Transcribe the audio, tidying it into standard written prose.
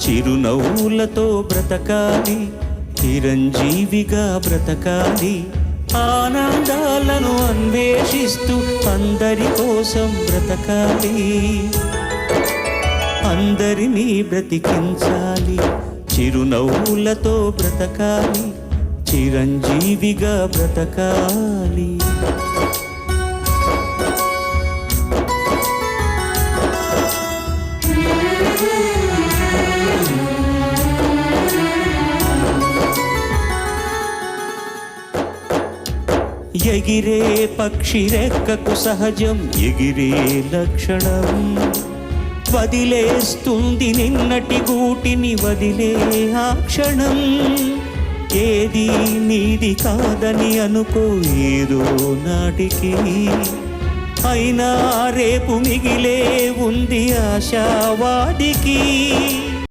చిరునవ్వులతో బ్రతకాలి, చిరంజీవిగా బ్రతకాలి, ఆనందాలను అన్వేషిస్తూ అందరి కోసం బ్రతకాలి, అందరినీ బ్రతికించాలి, చిరునవ్వులతో బ్రతకాలి, చిరంజీవిగా బ్రతకాలి. ఎగిరే పక్షి రెక్కకు సహజం ఎగిరే లక్షణం, వదిలేస్తుంది నిన్నటి గూటిని వదిలే ఆ క్షణం. ఏది నీది కాదని అనుకో ఏదో నాటికి, అయినా రేపు మిగిలే ఉంది ఆశావాదికి.